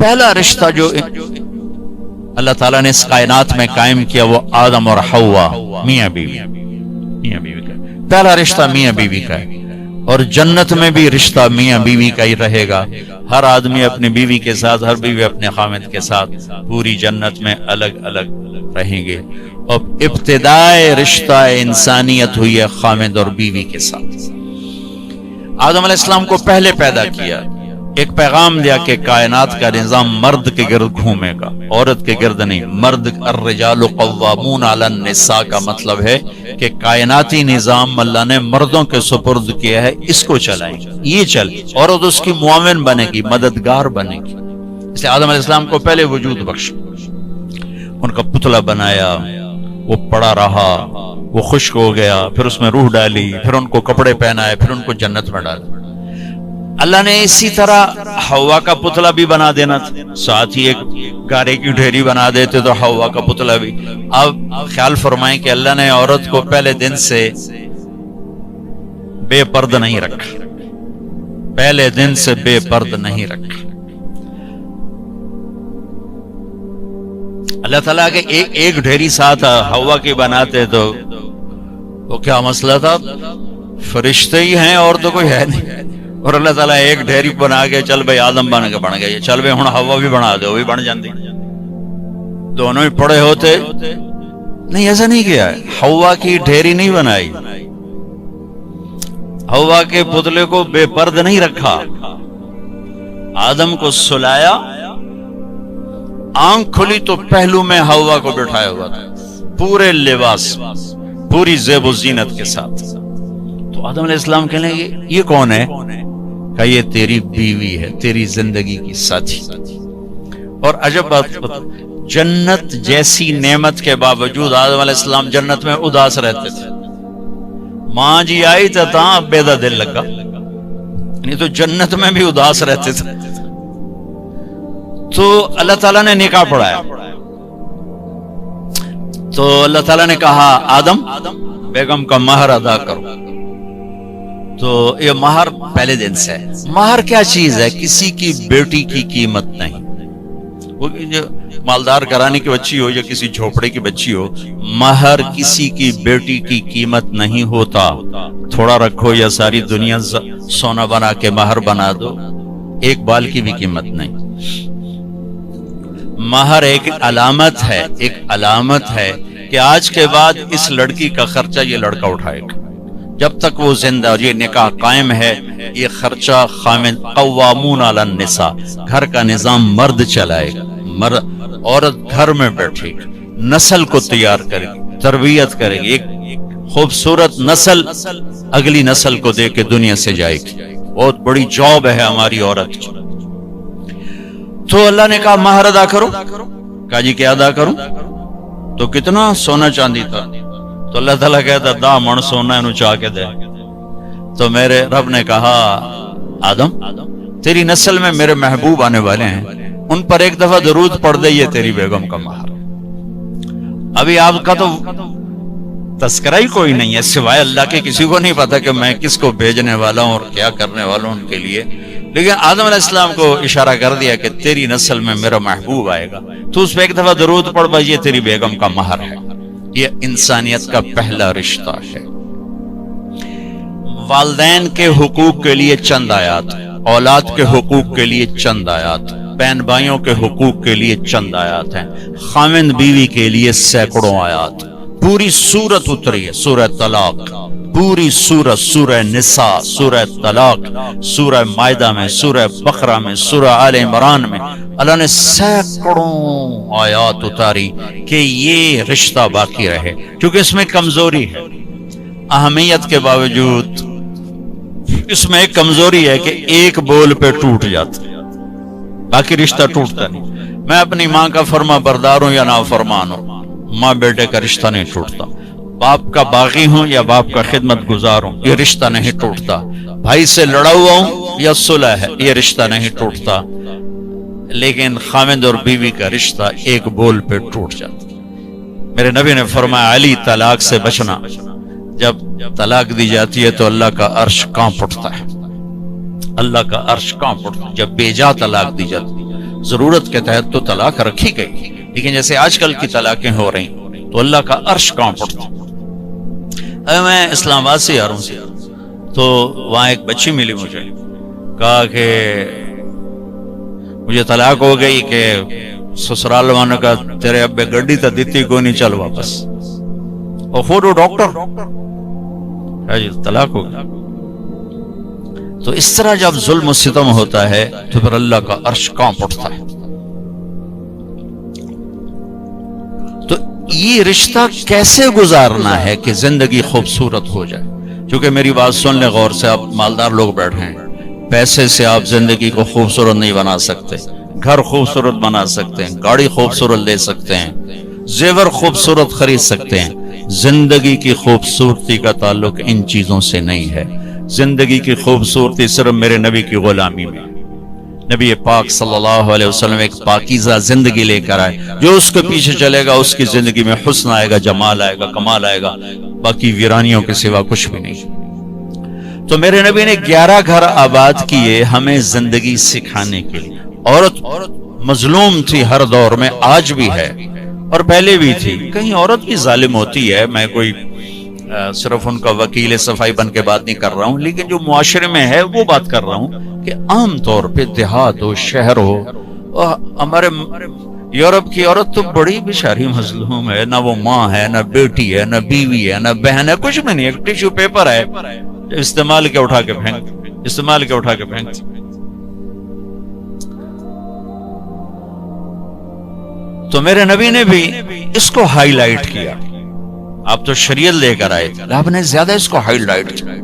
پہلا رشتہ جو اللہ تعالیٰ نے اس کائنات میں قائم کیا وہ آدم اور حوا، میاں بیوی کا پہلا رشتہ میاں بیوی کا ہے، اور جنت میں بھی رشتہ میاں بیوی کا ہی رہے گا۔ ہر آدمی اپنی بیوی کے ساتھ، ہر بیوی اپنے خامد کے ساتھ پوری جنت میں الگ الگ رہیں گے۔ اور ابتدائے رشتہ انسانیت ہوئی ہے خامد اور بیوی کے ساتھ۔ آدم علیہ السلام کو پہلے پیدا کیا، ایک پیغام دیا کہ کائنات کا نظام مرد کے گرد گھومے گا، عورت کے گرد نہیں۔ مرد الرجال قوامون علی النساء کا مطلب ہے کہ کائناتی نظام اللہ نے مردوں کے سپرد کیا ہے، اس کو چلائیں، یہ چل، عورت اس کی معاون بنے گی، مددگار بنے گی۔ اس لیے آدم علیہ السلام کو پہلے وجود بخشا، ان کا پتلا بنایا، وہ پڑا رہا، وہ خشک ہو گیا، پھر اس میں روح ڈالی، پھر ان کو کپڑے پہنائے، پھر ان کو جنت میں ڈالا۔ اللہ نے اسی طرح حوا کا پتلا بھی بنا دینا تھا، ساتھ ہی ایک گارے کی ڈھیری بنا دیتے تو حوا کا پتلا بھی۔ اب خیال فرمائیں کہ اللہ نے عورت کو پہلے دن سے بے پرد نہیں رکھا، پہلے دن سے بے پرد نہیں رکھا۔ اللہ تعالیٰ کے ایک ڈھیری ساتھ حوا کی بناتے تو وہ کیا مسئلہ تھا، فرشتے ہی ہیں اور تو کوئی ہے نہیں، اور اللہ تعالیٰ ایک ڈھیری بنا کے چل بھائی آدم بن کے بن گئے، چل بھائی ہن حوا بھی بنا دے، وہ بھی بن جاندی، دونوں ہی پڑے ہوتے نہیں۔ ایسا نہیں کیا ہے، حوا کی ڈھیری نہیں بنائی، حوا کے پتلے کو بے پرد نہیں رکھا، آدم کو سلایا، آنکھ کھلی تو پہلو میں حوا کو بٹھایا ہوا تھا، پورے لباس، پوری زیب و زینت کے ساتھ۔ تو آدم علیہ السلام کہنے لگے یہ کون ہے؟ کہ یہ تیری بیوی ہے، تیری زندگی کی ساتھی۔ اور عجب بات، جنت جیسی نعمت کے باوجود آدم علیہ السلام جنت میں اداس رہتے تھے۔ ماں جی آئی تھا بیدا دل لگا، نہیں تو جنت میں بھی اداس رہتے تھے۔ تو اللہ تعالیٰ نے نکاح پڑھایا، تو اللہ تعالیٰ نے کہا آدم بیگم کا مہر ادا کرو۔ تو یہ مہر پہلے دن سے ہے۔ مہر کیا چیز ہے؟ کسی کی بیٹی کی قیمت نہیں، وہ مالدار گھرانے کی بچی ہو یا کسی جھوپڑے کی بچی ہو، مہر کسی کی بیٹی کی قیمت نہیں ہوتا۔ تھوڑا رکھو یا ساری دنیا سونا بنا کے مہر بنا دو، ایک بال کی بھی قیمت نہیں۔ مہر ایک علامت ہے، ایک علامت ہے کہ آج کے بعد اس لڑکی کا خرچہ یہ لڑکا اٹھائے گا، جب تک وہ زندہ اور یہ نکاح قائم ہے، یہ خرچہ خامد قوامون علی النساء، گھر کا نظام مرد چلائے گا، عورت گھر میں بیٹھے گی، نسل کو تیار کرے گی، تربیت کرے گی، ایک خوبصورت نسل اگلی نسل کو دے کے دنیا سے جائے گی۔ بہت بڑی جاب ہے ہماری عورت کی۔ تو اللہ نے کہا مہر ادا کرو۔ کہا جی کیا ادا کروں؟ تو کتنا سونا چاندی تھا؟ تو اللہ تعالیٰ کہتا دا من سونا انہوں چاہ کے دے۔ تو میرے رب نے کہا آدم تیری نسل میں میرے محبوب آنے والے ہیں، ان پر ایک دفعہ درود پڑھ دے، یہ تیری بیگم کا مہر۔ ابھی آپ کا تو تذکرہ ہی کوئی نہیں ہے سوائے اللہ کے، کسی کو نہیں پتا کہ میں کس کو بھیجنے والا ہوں اور کیا کرنے والا ہوں ان کے لیے، لیکن آدم علیہ السلام کو اشارہ کر دیا کہ تیری نسل میں میرا محبوب آئے گا، تو اس پہ ایک دفعہ درود پڑھ بھائی، یہ تیری بیگم کا مہر ہے۔ یہ انسانیت کا پہلا رشتہ ہے۔ والدین کے حقوق کے لیے چند آیات، اولاد کے حقوق کے لیے چند آیات، بہن بھائیوں کے حقوق کے لیے چند آیات ہیں، خامند بیوی کے لیے سینکڑوں آیات۔ پوری سورت اتری ہے، سورہ طلاق، پوری سورت، سورہ نساء، سورہ طلاق، سورہ مائدہ میں، سورہ بقرہ میں، سورہ آل عمران میں اللہ نے سینکڑوں آیات اتاری کہ یہ رشتہ باقی رہے، کیونکہ اس میں کمزوری ہے، اہمیت کے باوجود اس میں ایک کمزوری ہے کہ ایک بول پہ ٹوٹ جاتا ہے، باقی رشتہ ٹوٹتا نہیں۔ میں اپنی ماں کا فرما بردار ہوں یا نافرمان ہوں، ماں بیٹے کا رشتہ نہیں ٹوٹتا، باپ کا باغی ہوں یا باپ کا خدمت گزار ہوں، یہ رشتہ نہیں ٹوٹتا، بھائی سے لڑا ہوا ہوں یا صلح ہے، یہ رشتہ نہیں ٹوٹتا، لیکن خامد اور بیوی کا رشتہ ایک بول پہ ٹوٹ جاتا۔ میرے نبی نے فرمایا علی طلاق سے بچنا، جب طلاق دی جاتی ہے تو اللہ کا عرش کانپ اٹھتا ہے، اللہ کا عرش کانپ اٹھتا ہے۔ جب بیجا طلاق دی جاتی ہے ضرورت کے تحت تو طلاق رکھی گئی، لیکن جیسے آج کل کی طلاقیں ہو رہی تو اللہ کا عرش کانپ اٹھتا۔ میں اسلام آباد سے آ رہا ہوں تو وہاں ایک بچی ملی مجھے، کہا کہ مجھے طلاق ہو گئی کہ سسرال والوں کا تیرے ابے گڈی تا دیتی کو نہیں، چل واپس، اور خود وہ ڈاکٹر جی طلاق ہو گیا۔ تو اس طرح جب ظلم و ستم ہوتا ہے تو پھر اللہ کا عرش کانپ اٹھتا ہے۔ تو یہ رشتہ کیسے گزارنا ہے کہ زندگی خوبصورت ہو جائے؟ کیونکہ میری بات سن لیں غور سے، آپ مالدار لوگ بیٹھے ہیں، پیسے سے آپ زندگی کو خوبصورت نہیں بنا سکتے، گھر خوبصورت بنا سکتے ہیں، گاڑی خوبصورت لے سکتے ہیں، زیور خوبصورت خرید سکتے ہیں، زندگی کی خوبصورتی کا تعلق ان چیزوں سے نہیں ہے۔ زندگی کی خوبصورتی صرف میرے نبی کی غلامی میں۔ نبی پاک صلی اللہ علیہ وسلم ایک پاکیزہ زندگی لے کر آئے، جو اس کے پیچھے چلے گا اس کی زندگی میں حسن آئے گا، جمال آئے گا، کمال آئے گا، باقی ویرانیوں کے سوا کچھ بھی نہیں۔ تو میرے نبی نے 11 گھر آباد کیے ہمیں زندگی سکھانے کے لیے۔ عورت مظلوم تھی ہر دور میں، آج بھی ہے اور پہلے بھی تھی۔ کہیں عورت بھی ظالم ہوتی ہے، میں کوئی صرف ان کا وکیل صفائی بن کے بات نہیں کر رہا ہوں، لیکن جو معاشرے میں ہے وہ بات کر رہا ہوں کہ عام طور پہ دیہات ہو، شہر ہو، اور ہمارے یورپ کی عورت تو بڑی بیچاری مظلوم ہے، نہ وہ ماں ہے، نہ بیٹی ہے، نہ بیوی ہے، نہ بہن ہے، کچھ بھی نہیں، ایک ٹیشو پیپر ہے، استعمال کے اٹھا کے پھینک۔ تو میرے نبی نے بھی اس کو ہائی لائٹ کیا۔ آپ تو شریعت لے کر آئے تھے، آپ نے زیادہ اس کو ہائی لائٹ کیا۔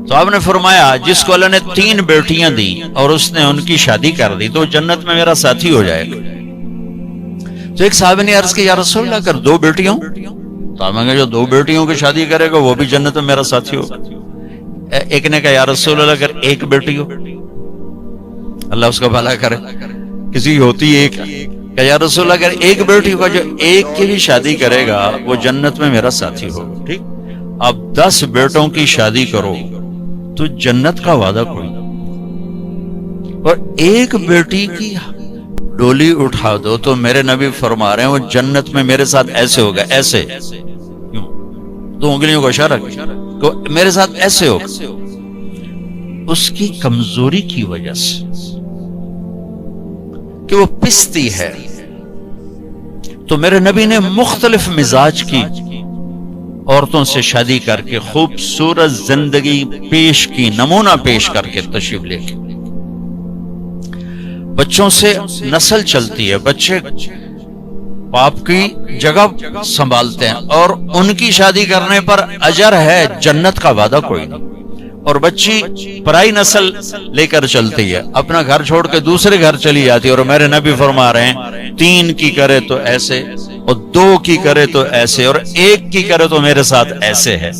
تو آپ نے فرمایا جس کو اللہ نے 3 بیٹیاں دی اور اس نے ان کی شادی کر دی تو جنت میں میرا ساتھی ہو جائے گا۔ تو ایک صحابی نے عرض کی یا رسول اللہ اگر 2 بیٹیاں، تو آپ نے کہا جو 2 بیٹیوں کی شادی کرے گا وہ بھی جنت میں میرا ساتھی ہوگا۔ ایک نے کہا یا رسول اللہ اگر 1 بیٹی ہو، اللہ اس کا بھلا کرے، کسی ہوتی ایک، کہ یا رسول اللہ اگر 1 بیٹی ہوگا، جو 1 کی بھی شادی کرے گا وہ جنت میں میرا ساتھی ہوگا۔ ٹھیک، اب 10 بیٹوں کی شادی کرو تو جنت کا وعدہ کوئی نہیں، اور 1 بیٹی کی ڈولی اٹھا دو تو میرے نبی فرما رہے ہیں وہ جنت میں میرے ساتھ ایسے ہوگا، ایسے 2 انگلیوں کا اشارہ کہ میرے ساتھ ایسے ہوگا، اس کی کمزوری کی وجہ سے کہ وہ پستی ہے۔ تو میرے نبی نے مختلف مزاج کی عورتوں سے شادی کر کے خوبصورت زندگی پیش کی، نمونہ پیش کر کے تشریف لے کے۔ بچوں سے نسل چلتی ہے، بچے باپ کی جگہ سنبھالتے ہیں اور ان کی شادی کرنے پر اجر ہے، جنت کا وعدہ کوئی نہیں۔ اور بچی پرائی نسل لے کر چلتی ہے، اپنا گھر چھوڑ کے دوسرے گھر چلی جاتی ہے، اور میرے نبی فرما رہے ہیں 3 کی کرے تو ایسے، اور 2 کی کرے تو ایسے، اور 1 کی کرے تو میرے ساتھ ایسے ہے،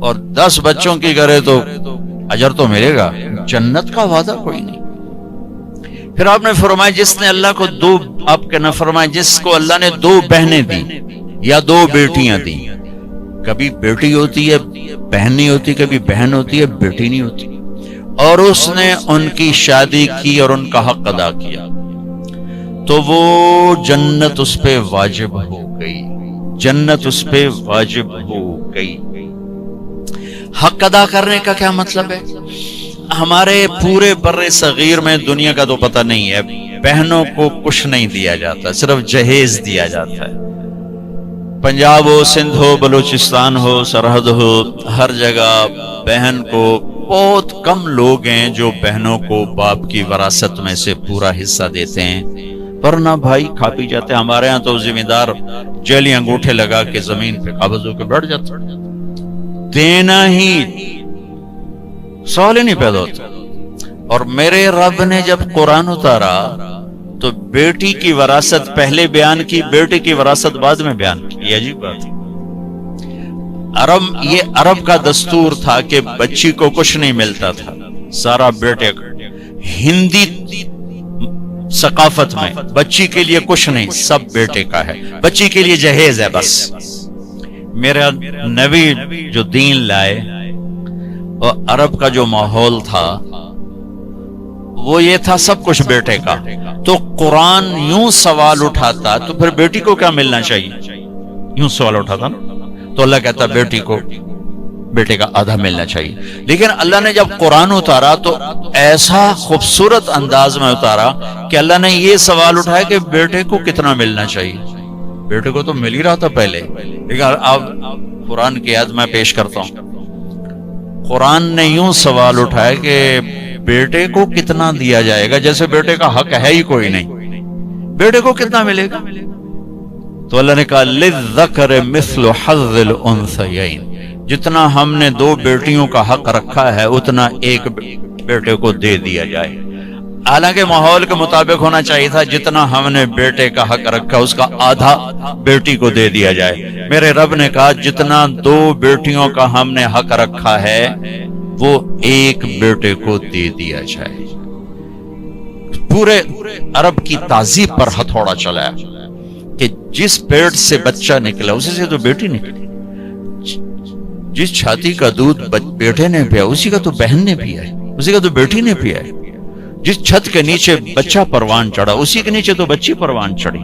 اور 10 بچوں کی کرے تو اجر تو ملے گا، جنت کا وعدہ کوئی نہیں۔ پھر آپ نے فرمایا جس نے اللہ کو 2، آپ کے نہ فرمایا جس کو اللہ نے 2 بہنیں دی یا 2 بیٹیاں دی، کبھی بیٹی ہوتی ہے بہن نہیں ہوتی، کبھی بہن ہوتی ہے بیٹی نہیں ہوتی، اور اس نے ان کی شادی کی اور ان کا حق ادا کیا تو وہ جنت اس پہ واجب ہو گئی، جنت اس پہ واجب ہو گئی۔ حق ادا کرنے کا کیا مطلب ہے؟ ہمارے پورے بر صغیر میں دنیا کا تو پتہ نہیں ہے، بہنوں کو کچھ نہیں دیا جاتا، صرف جہیز دیا جاتا ہے۔ پنجاب ہو، سندھ ہو، بلوچستان ہو، سرحد ہو، ہر جگہ بہن کو، بہت کم لوگ ہیں جو بہنوں کو باپ کی وراثت میں سے پورا حصہ دیتے ہیں، ورنہ بھائی کھا پی جاتے ہیں۔ ہمارے ہاں تو ذمہ دار جیلی انگوٹھے لگا کے زمین پہ قابض ہو کے بیٹھ جاتا، دینا ہی سوال ہی نہیں پیدا ہوتا۔ اور میرے رب نے جب قرآن اتارا تو بیٹی کی وراثت پہلے بیان کی، بیٹے کی وراثت بعد میں بیان کی۔ یہ عجیب بات ہے، یہ عرب کا دستور تھا کہ بچی کو کچھ نہیں ملتا تھا، سارا بیٹے کا۔ ہندی ثقافت میں بچی کے لیے کچھ نہیں، سب بیٹے کا ہے، بچی کے لیے جہیز ہے بس۔ میرا نبی جو دین لائے اور عرب کا جو ماحول تھا وہ یہ تھا سب کچھ بیٹے کا، تو قرآن یوں سوال اٹھاتا تو پھر بیٹی کو کیا ملنا چاہیے؟ یوں سوال اٹھاتا نا، تو اللہ کہتا بیٹی کو بیٹے کا آدھا ملنا چاہیے۔ لیکن اللہ نے جب قرآن اتارا تو ایسا خوبصورت انداز میں اتارا کہ اللہ نے یہ سوال اٹھایا کہ بیٹے کو کتنا ملنا چاہیے۔ بیٹے کو تو مل ہی رہا تھا پہلے، لیکن اب قرآن کی آیت میں پیش کرتا ہوں۔ قرآن نے یوں سوال اٹھایا کہ بیٹے کو کتنا دیا جائے گا، جیسے بیٹے کا حق ہے ہی کوئی نہیں، بیٹے کو کتنا ملے گا؟ تو اللہ نے کہا للذکر مثل حظ الانثیین، جتنا ہم نے دو بیٹیوں کا حق رکھا ہے اتنا ایک بیٹے کو دے دیا جائے۔ حالانکہ ماحول کے مطابق ہونا چاہیے تھا جتنا ہم نے بیٹے کا حق رکھا اس کا آدھا بیٹی کو دے دیا جائے۔ میرے رب نے کہا جتنا دو بیٹیوں کا ہم نے حق رکھا ہے وہ ایک بیٹے کو دے دیا جائے۔ پورے عرب کی تہذیب پر ہتھوڑا چلایا کہ جس پیٹ سے بچہ نکلا اسی سے تو بیٹی نکلی، جس چھاتی کا دودھ بیٹے نے پیا اسی کا تو بہن نے پیا ہے، اسی کا تو بیٹی نے پیا ہے، جس چھت کے نیچے بچہ پروان چڑھا اسی کے نیچے تو بچی پروان چڑھی،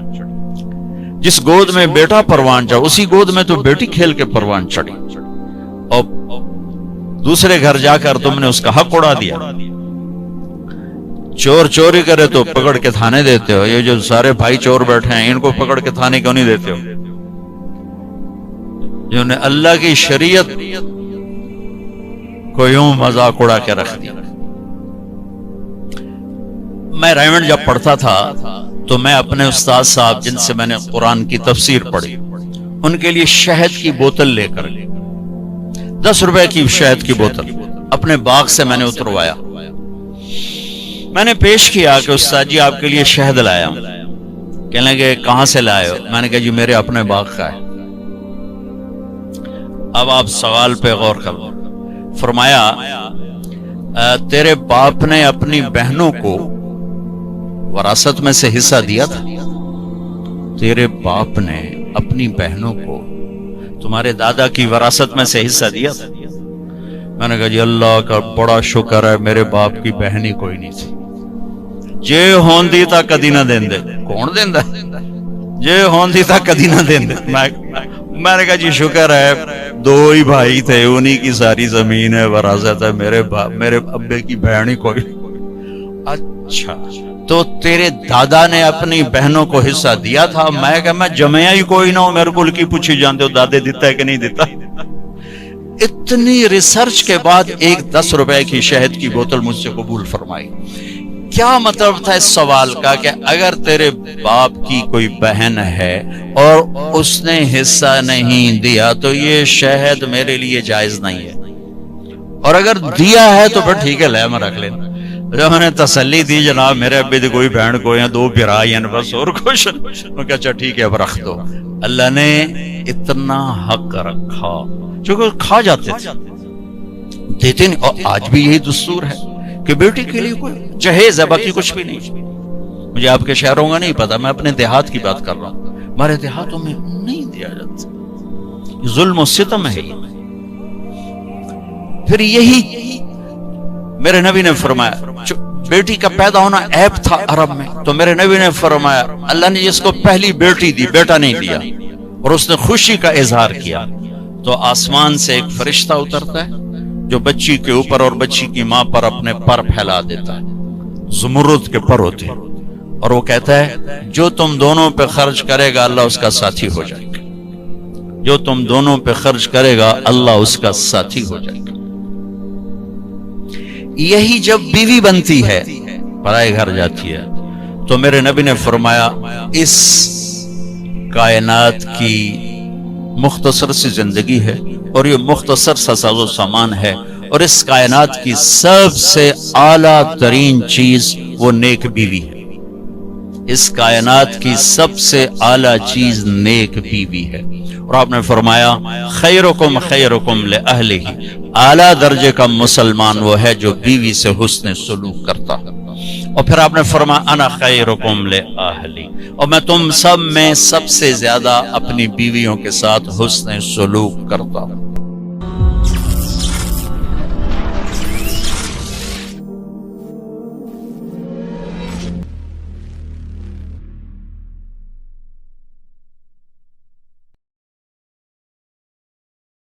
جس گود میں بیٹا پروان چڑھا اسی گود میں تو بیٹی کھیل کے پروان چڑھی، اور دوسرے گھر جا کر تم نے اس کا حق اڑا دیا۔ چور چوری کرے تو پکڑ کے تھانے دیتے ہو، یہ جو سارے بھائی چور بیٹھے ہیں ان کو پکڑ کے تھانے کیوں نہیں دیتے ہو؟ جنہوں نے اللہ کی شریعت کو یوں مذاق اڑا کے رکھ دیا۔ میں رائمنڈ جب پڑھتا تھا تو میں اپنے استاد صاحب جن سے میں نے قرآن کی تفسیر پڑھی ان کے لیے شہد کی بوتل لے کر 10 روپے کی شہد کی بوتل اپنے باغ سے میں نے اتروایا، میں نے پیش کیا کہ استاد جی آپ کے لیے شہد لایا ہوں۔ کہنے لگے کہاں سے لائے ہو؟ میں نے کہا جی میرے اپنے باغ کا ہے۔ اب آپ سوال پہ غور کرو۔ فرمایا تیرے باپ نے اپنی بہنوں کو وراثت میں سے حصہ دیا تھا؟ تیرے باپ نے اپنی بہنوں کو تمہارے دادا کی وراثت میں سے حصہ دیا تھا؟ میں نے کہا جی اللہ کا بڑا شکر ہے میرے باپ کی بہن ہی کوئی نہیں تھی، جے ہوندی تا کدی نہ دیندے۔ کون دیندا؟ جے ہوندی تا کدی نہ دیندے۔ میں نے کہا جی شکر ہے 2 ہی بھائی تھے، انہی کی ساری زمین ہے وراثت ہے، میرے ابے کی بہن ہی کوئی۔ اچھا تو تیرے دادا نے اپنی بہنوں کو حصہ دیا تھا؟ میں کہا میں جمعیا ہی کوئی نہ ہوں، میرے کو کی پوچھی جانتے ہو دادے دیتا ہے کہ نہیں دیتا؟ اتنی ریسرچ کے بعد ایک 10 روپے کی شہد کی بوتل مجھ سے قبول فرمائی۔ کیا مطلب تھا اس سوال کا کہ اگر تیرے باپ کی کوئی بہن ہے اور اس نے حصہ نہیں دیا تو یہ شہد میرے لیے جائز نہیں ہے، اور اگر دیا ہے تو پھر ٹھیک ہے لے میں رکھ لینا۔ جب میں نے تسلی دی جناب میرے ابے دی کوئی بہن کوئی ہیں 2 بھرا ہیں بس اور کچھ، میں کہا اچھا ٹھیک ہے اب رکھ دو۔ اللہ نے اتنا حق رکھا چونکہ کھا جاتے تھے دیتے نہیں، اور آج بھی یہی دستور ہے کہ بیٹی کے لیے کوئی جہیز ہے باقی کچھ بھی نہیں۔ مجھے آپ کے شہروں کا نہیں پتا، میں اپنے دیہات کی بات کر رہا ہوں، ہمارے دیہاتوں میں نہیں دیا جاتا، ظلم و ستم ہے۔ پھر یہی میرے نبی نے فرمایا، بیٹی کا پیدا ہونا عیب تھا عرب میں، تو میرے نبی نے فرمایا اللہ نے جس کو پہلی بیٹی دی بیٹا نہیں دیا اور اس نے خوشی کا اظہار کیا تو آسمان سے ایک فرشتہ اترتا ہے جو بچی کے اوپر اور بچی کی ماں پر اپنے پر پھیلا دیتا ہے، زمرد کے پر ہوتے ہیں، اور وہ کہتا ہے جو تم دونوں پہ خرچ کرے گا اللہ اس کا ساتھی ہو جائے گا، جو تم دونوں پہ خرچ کرے گا اللہ اس کا ساتھی ہو جائے گا۔ یہی جب بیوی بنتی ہے پرائے گھر جاتی ہے تو میرے نبی نے فرمایا اس کائنات کی مختصر سی زندگی ہے اور یہ مختصر سا ساز و سامان ہے، اور اس کائنات کی سب سے اعلیٰ ترین چیز وہ نیک بیوی ہے۔ اس کائنات کی سب سے اعلیٰ چیز نیک بیوی ہے، اور آپ نے فرمایا خیرکم خیرکم لأہلہ، اعلیٰ درجے کا مسلمان وہ ہے جو بیوی سے حسن سلوک کرتا ہے۔ اور پھر آپ نے فرمایا انا خیرکم لأہلی، اور میں تم سب میں سب سے زیادہ اپنی بیویوں کے ساتھ حسن سلوک کرتا ہوں۔